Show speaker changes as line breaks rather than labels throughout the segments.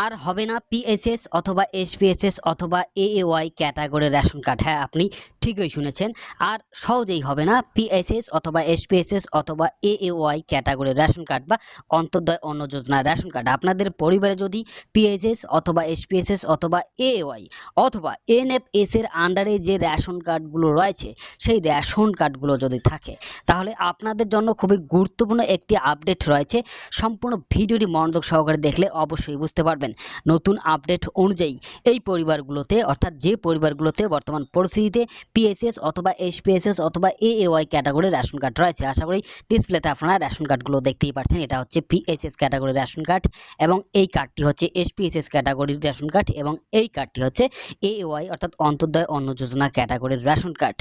আর হবে না পিএসএস অথবা এসপিএসএস অথবা এএওয়াই ক্যাটাগরির রেশন কার্ড। হ্যাঁ, আপনি ঠিকই শুনেছেন। আর সহজেই হবে না পিএসএস অথবা এসপিএসএস অথবা এএওয়াই ক্যাটাগরির রেশন কার্ড বা অন্তর্দয় অন্ন যোজনার রেশন কার্ড। আপনাদের পরিবারে যদি পিএসএস অথবা এসপিএসএস অথবা এএওয়াই অথবা এনএফএস এর আন্ডারে যে রেশন কার্ডগুলো রয়েছে সেই রেশন কার্ডগুলো যদি থাকে, তাহলে আপনাদের জন্য খুবই গুরুত্বপূর্ণ একটি আপডেট রয়েছে। সম্পূর্ণ ভিডিওটি মনোযোগ সহকারে দেখলে অবশ্যই বুঝতে পারবেন। নতুন আপডেট অনুযায়ী এই পরিবারগুলোতে, অর্থাৎ যে পরিবারগুলোতে বর্তমান পরিস্থিতিতে পিএসএস অথবা এসপিএসএস অথবা এএওয়াই ক্যাটাগরির রেশন কার্ড রয়েছে, আশা করি ডিসপ্লেতে আপনারা রেশন কার্ডগুলো দেখতেই পাচ্ছেন। এটা হচ্ছে পিএসএস ক্যাটাগরির রেশন কার্ড এবং এই কার্ডটি হচ্ছে এসপিএসএস ক্যাটাগরির রেশন কার্ড এবং এই কার্ডটি হচ্ছে এএওয়াই অর্থাৎ অন্তর্দয় অন্ন যোজনা ক্যাটাগরির রেশন কার্ড।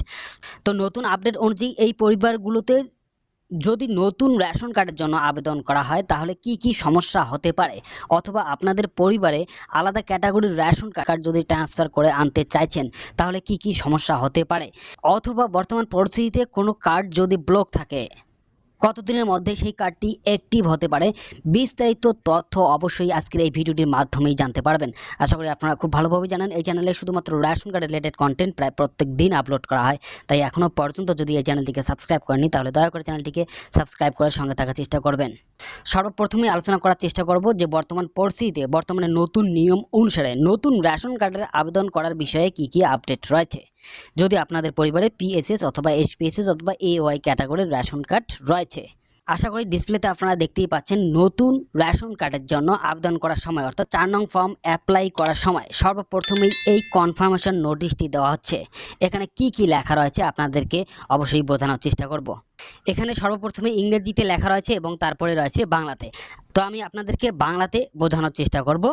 তো নতুন আপডেট অনুযায়ী এই পরিবারগুলোতে যদি নতুন রেশন কার্ডের জন্য আবেদন করা হয় তাহলে কি কি সমস্যা হতে পারে, অথবা আপনাদের পরিবারে আলাদা ক্যাটাগরির রেশন কার্ড যদি ট্রান্সফার করে আনতে চাইছেন তাহলে কি কি সমস্যা হতে পারে, অথবা বর্তমান পরিস্থিতিতে কোনো কার্ড যদি ব্লক থাকে কতদিনের মধ্যে সেই কার্ডটি অ্যাক্টিভ হতে পারে, বিস্তারিত তথ্য অবশ্যই আজকের এই ভিডিওটির মাধ্যমেই জানতে পারবেন। আশা করি আপনারা খুব ভালোভাবে জানেন এই চ্যানেলে শুধুমাত্র রেশন কার্ড রিলেটেড কন্টেন্ট প্রায় প্রত্যেক দিন আপলোড করা হয়। তাই এখনও পর্যন্ত যদি এই চ্যানেলটিকে সাবস্ক্রাইব করেননি তাহলে দয়া করে চ্যানেলটিকে সাবস্ক্রাইব করে সঙ্গে থাকার চেষ্টা করবেন। সর্বপ্রথমে আলোচনা করার চেষ্টা করব যে বর্তমান পরিস্থিতিতে বর্তমানে নতুন নিয়ম অনুসারে নতুন রেশন কার্ডের আবেদন করার বিষয়ে কি কি আপডেট রয়েছে। যদি আপনাদের পরিবারে পিএসএস অথবা এসপিএসএস অথবা এওয়াই ক্যাটাগরির রেশন কার্ড রয়েছে, আশা করি ডিসপ্লেতে আপনারা দেখতেই পাচ্ছেন। নতুন রেশন কার্ডের জন্য আবেদন করার সময় অর্থাৎ 4 নং ফর্ম অ্যাপ্লাই করার সময় সর্বপ্রথমেই এই কনফার্মেশন নোটিশটি দেওয়া হচ্ছে। এখানে কি কি লেখা রয়েছে আপনাদেরকে অবশ্যই বোঝানোর চেষ্টা করব। এখানে সর্বপ্রথমে ইংরেজিতে লেখা রয়েছে এবং তারপরে রয়েছে বাংলাতে। তো আমি আপনাদেরকে বাংলাতে বোঝানোর চেষ্টা করব,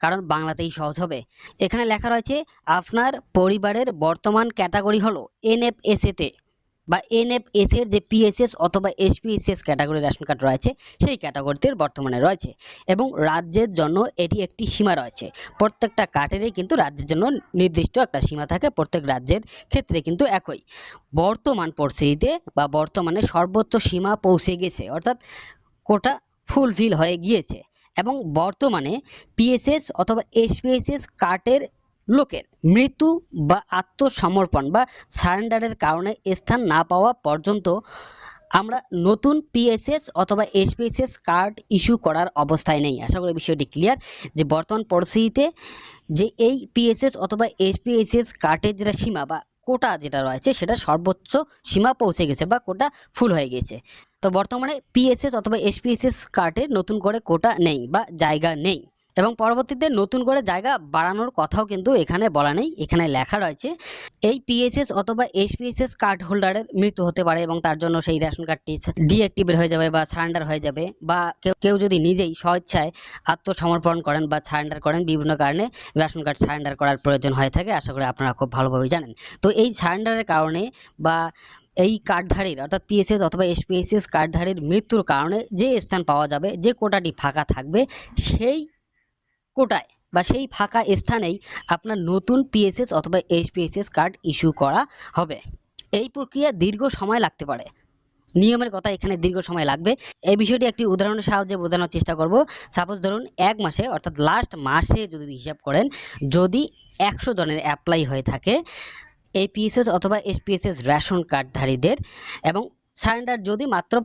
কারণ বাংলাতেই সহজ হবে। এখানে লেখা রয়েছে আপনার পরিবারের বর্তমান ক্যাটাগরি হলো এনএফএসএতে বা এনএফএস এর যে পিএসএস অথবা এসপিএসএস ক্যাটাগরি রেশন কার্ড রয়েছে সেই ক্যাটাগরিতে বর্তমানে রয়েছে এবং রাজ্যের জন্য এটি একটি সীমা রয়েছে। প্রত্যেকটা কার্ডেরই কিন্তু রাজ্যের জন্য নির্দিষ্ট একটা সীমা থাকে, প্রত্যেক রাজ্যের ক্ষেত্রে কিন্তু একই। বর্তমান পরিস্থিতিতে বা বর্তমানে সর্বোচ্চ সীমা পৌঁছে গেছে, অর্থাৎ কোটা ফুলফিল হয়ে গিয়েছে এবং বর্তমানে পিএসএস অথবা এসপিএসএস কার্ডের লোকের মৃত্যু বা আত্মসমর্পণ বা সারেন্ডারের কারণে স্থান না পাওয়া পর্যন্ত আমরা নতুন পিএসএস অথবা এসপিএসএস কার্ড ইস্যু করার অবস্থায় নেই। আশা করি বিষয়টি ক্লিয়ার যে বর্তমান পরিস্থিতিতে যে এই পিএসএস অথবা এসপিএসএস কার্ডের যেটা সীমা বা কোটা যেটা রয়েছে সেটা সর্বোচ্চ সীমা পৌঁছে গেছে বা কোটা ফুল হয়ে গেছে। তো বর্তমানে পিএসএস অথবা এসপিএসএস কার্ডে নতুন করে কোটা নেই বা জায়গা নেই এবং পরবর্তীতে নতুন করে জায়গা বাড়ানোর কথাও কিন্তু এখানে বলা নেই। এখানে লেখা রয়েছে এই পিএসএস অথবা এসপিএসএস কার্ড হোল্ডারের মৃত্যু হতে পারে এবং তার জন্য সেই রেশন কার্ডটি ডিঅ্যাক্টিভেট হয়ে যাবে বা সারেন্ডার হয়ে যাবে, বা কেউ যদি নিজেই স্বেচ্ছায় আত্মসমর্পণ করেন বা সারেন্ডার করেন, বিভিন্ন কারণে রেশন কার্ড সারেন্ডার করার প্রয়োজন হয়ে থাকে। আশা করি আপনারা খুব ভালোভাবে জানেন। তো এই সারেন্ডারের কারণে বা এই কার্ডধারীর অর্থাৎ পিএসএস অথবা এসপিএসএস কার্ডধারীর মৃত্যুর কারণে যে স্থান পাওয়া যাবে, যে কোটাটি ফাঁকা থাকবে, সেই কোটায় বা সেই ফাঁকা স্থানেই আপনার নতুন পিএসএস অথবা এসপিএসএস কার্ড ইস্যু করা হবে। এই প্রক্রিয়া দীর্ঘ সময় লাগতে পারে, নিয়মের কথা এখানে দীর্ঘ সময় লাগবে। এই বিষয়টি একটি উদাহরণের সাহায্যে বোঝানোর চেষ্টা করব। সাপোজ ধরুন 1 মাসে অর্থাৎ লাস্ট মাসে যদি হিসাব করেন, যদি 100 জনের অ্যাপ্লাই হয়ে থাকে এই পিএসএস অথবা এসপিএসএস রেশন কার্ডধারীদের এবং সারেন্ডার যদি মাত্র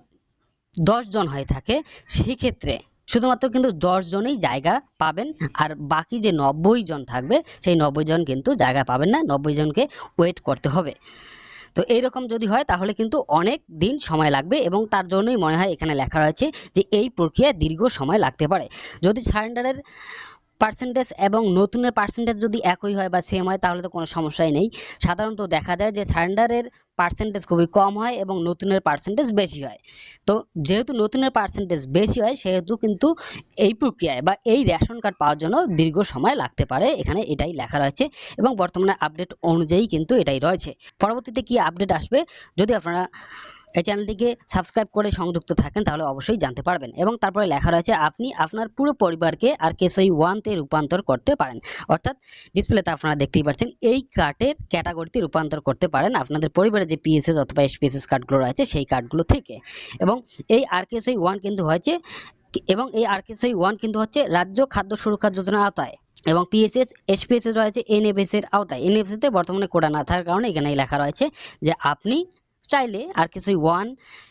10 জন হয়ে থাকে, সেক্ষেত্রে শুধুমাত্র কিন্তু 10 জনেই জায়গা পাবেন আর বাকি যে 90 জন থাকবে সেই 90 জন কিন্তু জায়গা পাবেন না, 90 জনকে ওয়েট করতে হবে। তো এইরকম যদি হয় তাহলে কিন্তু অনেক দিন সময় লাগবে এবং তার জন্যই মনে হয় এখানে লেখা রয়েছে যে এই প্রক্রিয়া দীর্ঘ সময় লাগতে পারে। যদি সারেন্ডারের পার্সেন্টেজ এবং নতুনের পার্সেন্টেজ যদি একই হয় বা সেম হয় তাহলে তো কোনো সমস্যাই নেই। সাধারণত দেখা যায় যে সারেন্ডারের পার্সেন্টেজ খুবই কম হয় এবং নতুনের পার্সেন্টেজ বেশি হয়। তো যেহেতু নতুনের পার্সেন্টেজ বেশি হয় সেহেতু কিন্তু এই প্রক্রিয়ায় বা এই রেশন কার্ড পাওয়ার জন্য দীর্ঘ সময় লাগতে পারে, এখানে এটাই লেখা রয়েছে এবং বর্তমানে আপডেট অনুযায়ী কিন্তু এটাই রয়েছে। পরবর্তীতে কি আপডেট আসবে, যদি আপনারা এই চ্যানেলটিকে সাবস্ক্রাইব করে সংযুক্ত থাকেন তাহলে অবশ্যই জানতে পারবেন। এবং তারপরে লেখা রয়েছে আপনি আপনার পুরো পরিবারকে আরকেএসওয়াই 1-তে রূপান্তর করতে পারেন, অর্থাৎ ডিসপ্লেতে আপনারা দেখতেই পাচ্ছেন এই কার্ডের ক্যাটাগরিতে রূপান্তর করতে পারেন আপনাদের পরিবারে যে পিএসএস অথবা এসপিএসএস কার্ডগুলো রয়েছে সেই কার্ডগুলো থেকে। এবং এই আরকেএসওয়াই 1 কিন্তু হয়েছে এবং এই আরকেএসওয়াই 1 কিন্তু হচ্ছে রাজ্য খাদ্য সুরক্ষা যোজনার আওতায়, এবং পিএসএস এসপিএসএস রয়েছে এনএফএস এর আওতায়। এনএফএস তে বর্তমানে কোটা না থাকার কারণে এখানে লেখা রয়েছে যে আপনি চাইলে আরকেএসওয়াই 1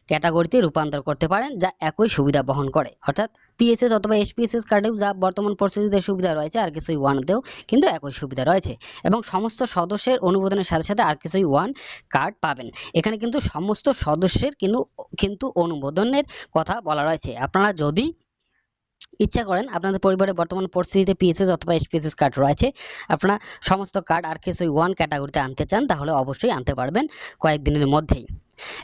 ক্যাটাগরিতে রূপান্তর করতে পারেন, যা একই সুবিধা বহন করে। অর্থাৎ পিএসএস অথবা এসপিএসএস কার্ডেও যা বর্তমান পরিস্থিতিতে সুবিধা রয়েছে, আরকেএসওয়াই 1তেও কিন্তু একই সুবিধা রয়েছে, এবং সমস্ত সদস্যের অনুমোদনের সাথে সাথে আরকেএসওয়াই 1 কার্ড পাবেন। এখানে কিন্তু সমস্ত সদস্যের কিন্তু অনুমোদনের কথা বলা রয়েছে। আপনারা যদি ইচ্ছা করেন আপনাদের পরিবারে বর্তমান পরিস্থিতিতে পিএসএস অথবা এসপিএসএস কার্ড রয়েছে, আপনারা সমস্ত কার্ড আরকেএসওয়াই 1 ক্যাটাগরিতে আনতে চান, তাহলে অবশ্যই আনতে পারবেন কয়েকদিনের মধ্যেই।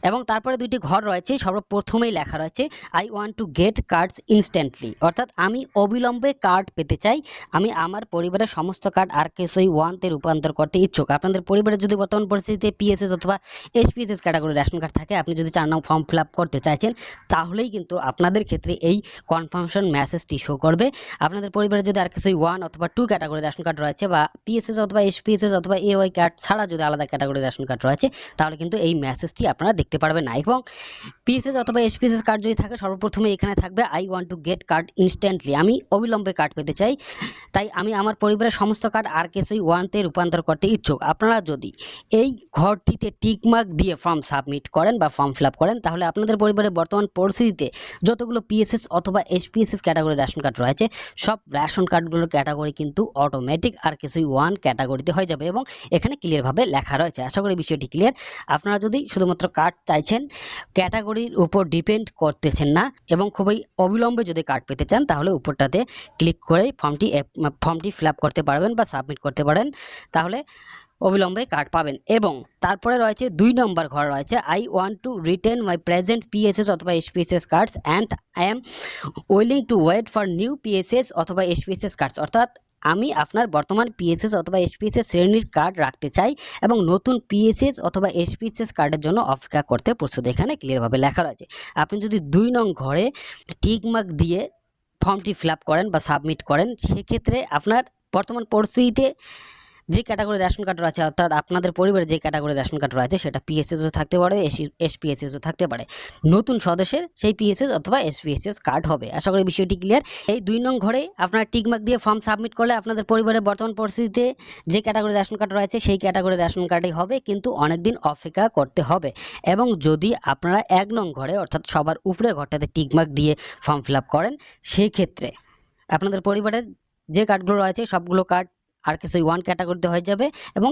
এবং তারপরে দুইটি ঘর রয়েছে, সর্বপ্রথমেই লেখা রয়েছে I want to get cards instantly, অর্থাৎ আমি অবিলম্বে কার্ড পেতে চাই, আমি আমার পরিবারের সমস্ত কার্ড আরকেএসওয়াই 1-তে রূপান্তর করতে ইচ্ছুক। আপনাদের পরিবারে যদি বর্তমান পরিস্থিতিতে পিএসএস অথবা এসপিএসএস ক্যাটাগরি রেশন কার্ড থাকে, আপনি যদি 4 নং ফর্ম ফিল আপ করতে চাইছেন, তাহলেই কিন্তু আপনাদের ক্ষেত্রে এই কনফার্মেশন মেসেজটি শো করবে। আপনাদের পরিবারে যদি আরকেএসওয়াই 1 অথবা 2 ক্যাটাগরি রেশন কার্ড রয়েছে, বা পিএসএস অথবা এসপিএসএস অথবা এওয়াই কার্ড ছাড়া যদি আলাদা ক্যাটাগরি রেশন কার্ড রয়েছে, তাহলে কিন্তু এই মেসেজটি আপনারা দেখতে পারবেন না। এবং পিএসএস অথবা এসপিএসএস কার্ড যদি থাকে, সর্বপ্রথমে এখানে থাকবে I want to get card instantly, আমি অবিলম্বে কার্ড পেতে চাই, তাই আমি আমার পরিবারের সমস্ত কার্ড আরকেএসওয়াই 1-তে রূপান্তর করতে ইচ্ছুক। আপনারা যদি এই ঘরটিতে টিকমার্ক দিয়ে ফর্ম সাবমিট করেন বা ফর্ম ফিল আপ করেন, তাহলে আপনাদের পরিবারের বর্তমান পরিস্থিতিতে যতগুলো পিএসএস অথবা এসপিএসএস ক্যাটাগরি রেশন কার্ড রয়েছে, সব রেশন কার্ডগুলোর ক্যাটাগরি কিন্তু অটোমেটিক আরকেএসওয়াই 1 ক্যাটাগরিতে হয়ে যাবে, এবং এখানে ক্লিয়ারভাবে লেখা রয়েছে। আশা করি বিষয়টি ক্লিয়ার। আপনারা যদি শুধুমাত্র কার্ড চাইছেন, ক্যাটাগরির উপর ডিপেন্ড করতেছেন না, এবং খুবই অবিলম্বে যদি কার্ড পেতে চান, তাহলে উপরটাতে ক্লিক করে ফর্মটি ফিল আপ করতে পারবেন বা সাবমিট করতে পারেন, তাহলে অবিলম্বে কার্ড পাবেন। এবং তারপরে রয়েছে 2 নম্বর ঘর রয়েছে I want to retain my present PSS অথবা SPSS cards and I am willing to wait for new PSS অথবা এসপিএসএস কার্ডস, অর্থাৎ আমি আপনার বর্তমান পিএসএস অথবা এসপিএসএস শ্রেণীর কার্ড রাখতে চাই এবং নতুন পিএসএস অথবা এসপিএসএস কার্ডের জন্য অপেক্ষা করতে প্রস্তুত। এখানে ক্লিয়ারভাবে লেখা রয়েছে। আপনি যদি 2 নং ঘরে টিকমার্ক দিয়ে ফর্মটি ফিল আপ করেন বা সাবমিট করেন, সেক্ষেত্রে আপনার বর্তমান পরিস্থিতিতে যে ক্যাটাগরি রেশন কার্ড রয়েছে, অর্থাৎ আপনাদের পরিবারে যে ক্যাটাগরি রেশন কার্ড রয়েছে, সেটা পিএসএসও থাকতে পারে, এসপিএসএসও থাকতে পারে। নতুন সদস্যের সেই পিএসএস অথবা এসপিএসএস কার্ড হবে। আশা করি বিষয়টি ক্লিয়ার। এই 2 নং ঘরে আপনারা টিকমার্ক দিয়ে ফর্ম সাবমিট করলে আপনাদের পরিবারের বর্তমান পরিস্থিতিতে যে ক্যাটাগরি রেশন কার্ড রয়েছে, সেই ক্যাটাগরি রেশন কার্ডই হবে, কিন্তু অনেকদিন অপেক্ষা করতে হবে। এবং যদি আপনারা 1 নং ঘরে, অর্থাৎ সবার উপরে ঘরটাতে টিকমার্ক দিয়ে ফর্ম ফিল আপ করেন, সেই ক্ষেত্রে আপনাদের পরিবারের যে কার্ডগুলো রয়েছে, সবগুলো কার্ড আরকেএসওয়াই 1 ক্যাটাগরিতে হয়ে যাবে, এবং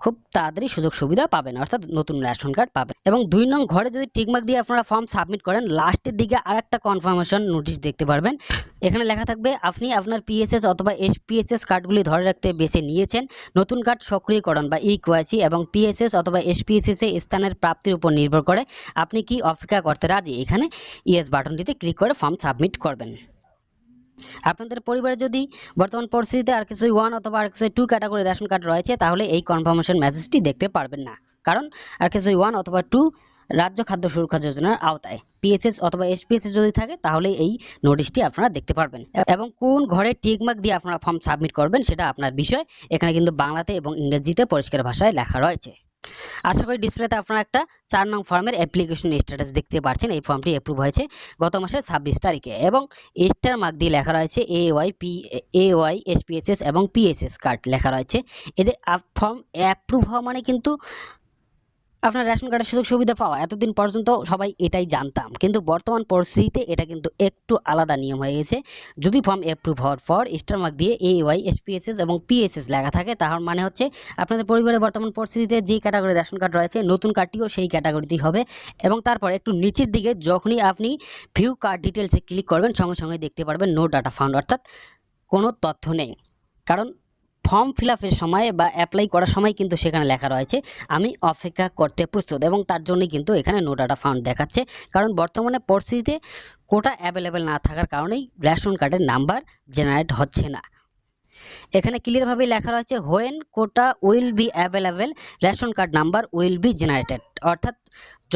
খুব তাড়াতাড়ি সুযোগ সুবিধা পাবেন, অর্থাৎ নতুন রেশন কার্ড পাবেন। এবং 2 নং ঘরে যদি টিকমার্ক দিয়ে আপনারা ফর্ম সাবমিট করেন, লাস্টের দিকে আরেকটা কনফার্মেশন নোটিশ দেখতে পারবেন। এখানে লেখা থাকবে আপনি আপনার পিএসএস অথবা এসপিএসএস কার্ডগুলি ধরে রাখতে বেছে নিয়েছেন, নতুন কার্ড সক্রিয়করণ বা ইকেওয়াইসি এবং পিএসএস অথবা এসপিএসএস এর স্থানের প্রাপ্তির উপর নির্ভর করে আপনি কি অপেক্ষা করতে রাজি। এখানে ইয়েস বাটনটিতে ক্লিক করে ফর্ম সাবমিট করবেন। আপনাদের পরিবারে যদি বর্তমান পরিস্থিতিতে আরকেএসওয়াই 1 অথবা আরকেএসওয়াই 2 ক্যাটাগরি রেশন কার্ড রয়েছে, তাহলে এই কনফার্মেশন মেসেজটি দেখতে পারবেন না, কারণ আরকেএসওয়াই 1 অথবা 2 রাজ্য খাদ্য সুরক্ষা যোজনার আওতায়। পিএসএস অথবা এসপিএসএস যদি থাকে, তাহলে এই নোটিশটি আপনারা দেখতে পারবেন। এবং কোন ঘরে টিকমার্ক দিয়ে আপনারা ফর্ম সাবমিট করবেন, সেটা আপনার বিষয়। এখানে কিন্তু বাংলাতে এবং ইংরেজিতে পরিষ্কার ভাষায় লেখা রয়েছে। আশা করি ডিসপ্লেতে আপনারা একটা 4 নং ফর্মের অ্যাপ্লিকেশন স্ট্যাটাস দেখতে পাচ্ছেন। এই ফর্মটি অ্যাপ্রুভ হয়েছে গত মাসের 26 তারিখে, এবং স্টার মার্ক দিয়ে লেখা রয়েছে এওয়াই এসপিএসএস এবং পিএসএস কার্ড লেখা রয়েছে। এদের ফর্ম অ্যাপ্রুভ হওয়া মানে কিন্তু আপনার রেশন কার্ডের সুযোগ সুবিধা পাওয়া। এতদিন পর্যন্ত সবাই এটাই জানতাম, কিন্তু বর্তমান পরিস্থিতিতে এটা কিন্তু একটু আলাদা নিয়ম হয়ে গেছে। যদি ফর্ম অ্যাপ্রুভ হওয়ার পর স্টার মার্ক দিয়ে এওয়াই এসপিএসএস এবং পিএসএস লেখা থাকে, তার মানে হচ্ছে আপনাদের পরিবারের বর্তমান পরিস্থিতিতে যে ক্যাটাগরি রেশন কার্ড রয়েছে, নতুন কার্ডটিও সেই ক্যাটাগরিতেই হবে। এবং তারপর একটু নিচের দিকে যখনই আপনি ভিউ কার্ড ডিটেলসে ক্লিক করবেন, সঙ্গে সঙ্গে দেখতে পারবেন নো ডাটা ফাউন্ড, অর্থাৎ কোনো তথ্য নেই। কারণ ফর্ম ফিল আপের সময় বা অ্যাপ্লাই করার সময় কিন্তু সেখানে লেখা রয়েছে আমি অপেক্ষা করতে প্রস্তুত, এবং তার জন্যই কিন্তু এখানে নো ডাটা ফাউন্ড দেখাচ্ছে। কারণ বর্তমানে পরিস্থিতিতে কোটা অ্যাভেলেবেল না থাকার কারণেই রেশন কার্ডের নাম্বার জেনারেট হচ্ছে না। এখানে ক্লিয়ারভাবে লেখা রয়েছে when quota will be available ration card number will be generated. অর্থাৎ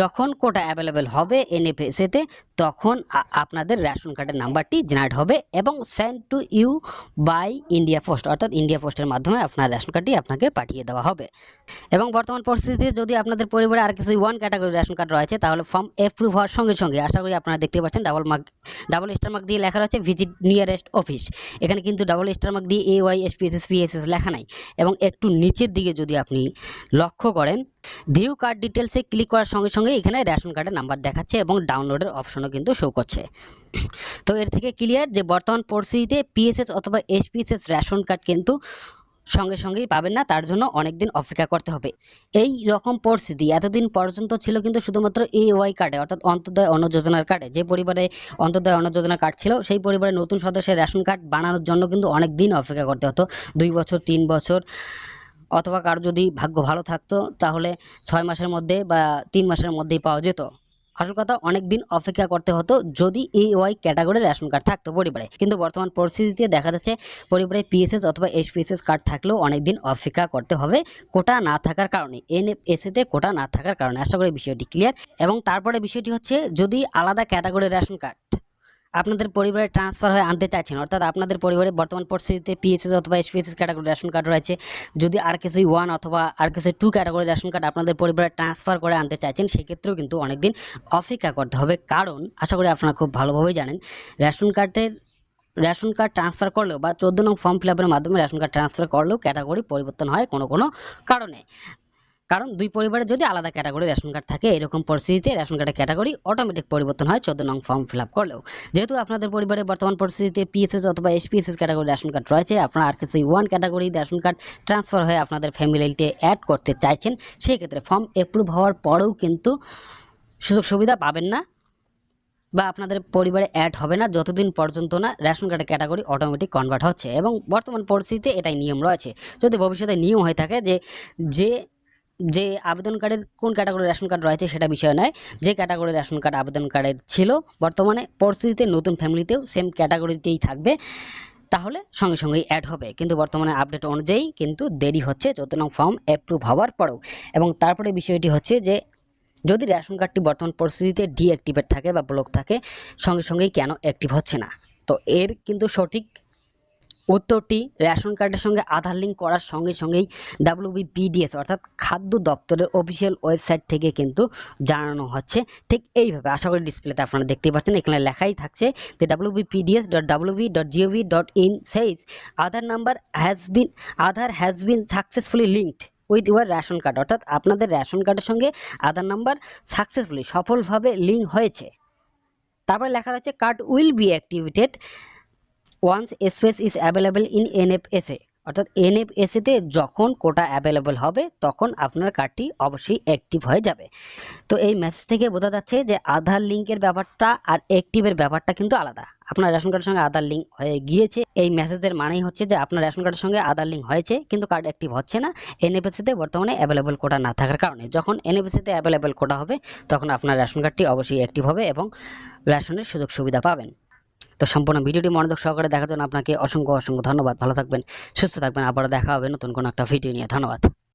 যখন কোটা অ্যাভেলেবেল হবে এনএফএসএতে তখন আপনাদের রেশন কার্ডের নাম্বারটি জেনারেট হবে এবং send to you by India post, অর্থাৎ ইন্ডিয়া পোস্টের মাধ্যমে আপনার রেশন কার্ডটি আপনাকে পাঠিয়ে দেওয়া হবে। এবং বর্তমান পরিস্থিতিতে যদি আপনাদের পরিবারে আর কিছু ওয়ান ক্যাটাগরি রেশন কার্ড রয়েছে তাহলে ফর্ম অ্যাপ্রুভ হওয়ার সঙ্গে সঙ্গে আশা করি আপনারা দেখতে পাচ্ছেন ডাবল স্টার মার্ক দিয়ে লেখা রয়েছে ভিজিট নিয়ারেস্ট অফিস। এখানে কিন্তু ডাবল স্টার মার্ক দিয়ে AY SPSS PSS লেখা নাই। এবং একটু নিচের দিকে যদি আপনি লক্ষ্য করেন ভিউ কার্ড ডিটেলসে ক্লিক করার সঙ্গে সঙ্গে এখানে রেশন কার্ডের নাম্বার দেখাচ্ছে এবং ডাউনলোডের অপশনও কিন্তু শো করছে। তো এর থেকে ক্লিয়ার যে বর্তমান পরিস্থিতিতে PSS অথবা SPSS রেশন কার্ড কিন্তু সঙ্গে সঙ্গেই পাবেন না, তার জন্য অনেক দিন অপেক্ষা করতে হবে। এই রকম পরিস্থিতি এতদিন পর্যন্ত ছিল কিন্তু শুধুমাত্র AY কার্ডে, অর্থাৎ অন্তোদয় অন্ন যোজনার কার্ডে। যে পরিবারে অন্তোদয় অন্ন যোজনা কার্ড ছিল সেই পরিবারের নতুন সদস্যের রেশন কার্ড বানানোর জন্য কিন্তু অনেক দিন অপেক্ষা করতে হতো, 2 বছর 3 বছর, অথবা কারো যদি ভাগ্য ভালো থাকতো তাহলে 6 মাসের মধ্যে বা 3 মাসের মধ্যেই পাওয়া যেত। আসল কথা অনেক দিন অপেক্ষা করতে হতো যদি AY ক্যাটাগরির রেশন কার্ড থাকতো পরিবারে। কিন্তু বর্তমান পরিস্থিতিতে দেখা যাচ্ছে পরিবারে PSS অথবা SPSS কার্ড থাকলেও অনেক দিন অপেক্ষা করতে হবে কোটা না থাকার কারণে, NFSA-তে কোটা না থাকার কারণে। আশা করি বিষয়টি ক্লিয়ার। এবং তারপরে বিষয়টি হচ্ছে যদি আলাদা ক্যাটাগরির রেশন কার্ড আপনাদের পরিবারে ট্রান্সফার হয়ে আনতে চাইছেন, অর্থাৎ আপনাদের পরিবারে বর্তমান পরিস্থিতিতে PSS অথবা SPSS ক্যাটাগরি রেশন কার্ড রয়েছে, যদি RKC 1 অথবা RKC 2 ক্যাটাগরি রেশন কার্ড আপনাদের পরিবারে ট্রান্সফার করে আনতে চাইছেন সেক্ষেত্রেও কিন্তু অনেকদিন অপেক্ষা করতে হবে। কারণ আশা করি আপনারা খুব ভালোভাবেই জানেন রেশন কার্ড ট্রান্সফার করলেও বা 14 নং ফর্ম ফিল আপের মাধ্যমে রেশন কার্ড ট্রান্সফার করলেও ক্যাটাগরি পরিবর্তন হয় কোনো কারণে। কারণ দুই পরিবারে যদি আলাদা ক্যাটাগরি রেশন কার্ড থাকে এরকম পরিস্থিতিতে রেশন কার্ডের ক্যাটাগরি অটোমেটিক পরিবর্তন হয় 14 নং ফর্ম ফিল আপ করলেও। যেহেতু আপনাদের পরিবারে বর্তমান পরিস্থিতিতে PSS অথবা SPSS ক্যাটাগরি রেশন কার্ড রয়েছে, আপনারা RKC 1 category ration card transfer হয়ে আপনাদের ফ্যামিলিতে অ্যাড করতে চাইছেন, সেই ক্ষেত্রে ফর্ম অ্যাপ্রুভ হওয়ার পরেও কিন্তু সুযোগ সুবিধা পাবেন না বা আপনাদের পরিবারে অ্যাড হবে না যতদিন পর্যন্ত না রেশন কার্ডের ক্যাটাগরি অটোমেটিক কনভার্ট হচ্ছে। এবং বর্তমান পরিস্থিতিতে এটাই নিয়ম রয়েছে। যদি ভবিষ্যতে নিয়ম হয়ে থাকে যে আবেদনকারীর কোন ক্যাটাগরির রেশন কার্ড রয়েছে সেটা বিষয় নয়, যে ক্যাটাগরির রেশন কার্ড আবেদনকারীর ছিল বর্তমানে পরিস্থিতিতে নতুন ফ্যামিলিতেও সেম ক্যাটাগরিতেই থাকবে, তাহলে সঙ্গে সঙ্গেই অ্যাড হবে। কিন্তু বর্তমানে আপডেট অনুযায়ী কিন্তু দেরি হচ্ছে 14 নং ফর্ম অ্যাপ্রুভ হওয়ার পরেও। এবং তারপরে বিষয়টি হচ্ছে যে যদি রেশন কার্ডটি বর্তমান পরিস্থিতিতে ডিঅ্যাক্টিভেট থাকে বা ব্লক থাকে সঙ্গে সঙ্গেই কেন অ্যাক্টিভ হচ্ছে না, তো এর কিন্তু সঠিক উত্তরটি রেশন কার্ডের সঙ্গে আধার লিঙ্ক করার সঙ্গে সঙ্গেই WBPDS অর্থাৎ খাদ্য দপ্তরের অফিসিয়াল ওয়েবসাইট থেকে কিন্তু জানানো হচ্ছে। ঠিক এইভাবে আশা করি ডিসপ্লেতে আপনারা দেখতেই পাচ্ছেন, এখানে লেখাই থাকছে যে wbpds.wv.gov.in says Aadhaar has been successfully linked with your ration card, অর্থাৎ আপনাদের রেশন কার্ডের সঙ্গে আধার নাম্বার সফলভাবে লিঙ্ক হয়েছে। তারপরে লেখা রয়েছে card will be activated once space is available in NFSA, অর্থাৎ NFSA-তে যখন কোটা অ্যাভেলেবল হবে তখন আপনার কার্ডটি অবশ্যই অ্যাক্টিভ হয়ে যাবে। তো এই মেসেজ থেকে বোঝা যাচ্ছে যে আধার লিঙ্কের ব্যাপারটা আর অ্যাক্টিভের ব্যাপারটা কিন্তু আলাদা। আপনার রেশন কার্ডের সঙ্গে আধার লিঙ্ক হয়ে গিয়েছে, এই মেসেজের মানেই হচ্ছে যে আপনার রেশন কার্ডের সঙ্গে আধার লিঙ্ক হয়েছে কিন্তু কার্ড অ্যাক্টিভ হচ্ছে না NFSA-তে বর্তমানে অ্যাভেলেবল কোটা না থাকার কারণে। যখন NFSA-তে অ্যাভেলেবল কোটা হবে তখন আপনার রেশন কার্ডটি অবশ্যই অ্যাক্টিভ হবে এবং রেশনের সুযোগ সুবিধা পাবেন। তো সম্পূর্ণ ভিডিওটি মনোযোগ সহকারে দেখার জন্য আপনাকে অসংখ্য ধন্যবাদ। ভালো থাকবেন, সুস্থ থাকবেন, আবারও দেখা হবে নতুন কোনো একটা ভিডিও নিয়ে। ধন্যবাদ।